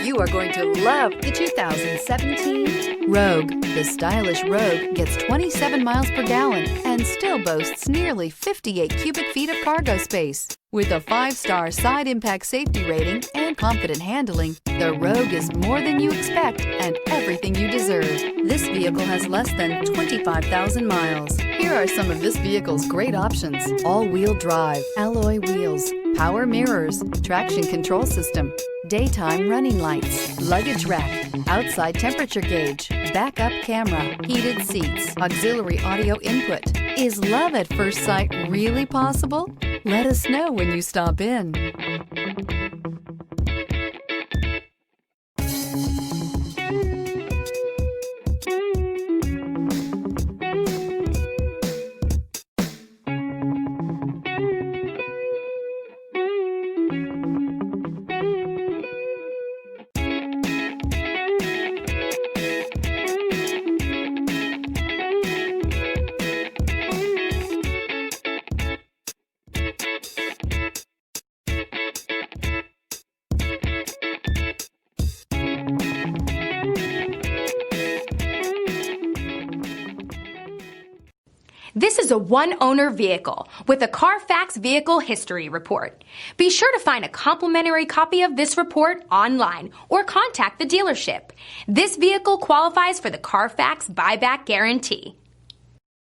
You are going to love the 2017 Rogue. The stylish Rogue gets 27 miles per gallon and still boasts nearly 58 cubic feet of cargo space. With a 5-star side impact safety rating and confident handling, the Rogue is more than you expect and everything you deserve. This vehicle has less than 25,000 miles. Here are some of this vehicle's great options: all-wheel drive, alloy wheels, power mirrors, traction control system, daytime running lights, luggage rack, outside temperature gauge, backup camera, heated seats, auxiliary audio input. Is love at first sight really possible? Let us know when you stop in. This is a one-owner vehicle with a Carfax Vehicle History Report. Be sure to find a complimentary copy of this report online or contact the dealership. This vehicle qualifies for the Carfax Buyback Guarantee.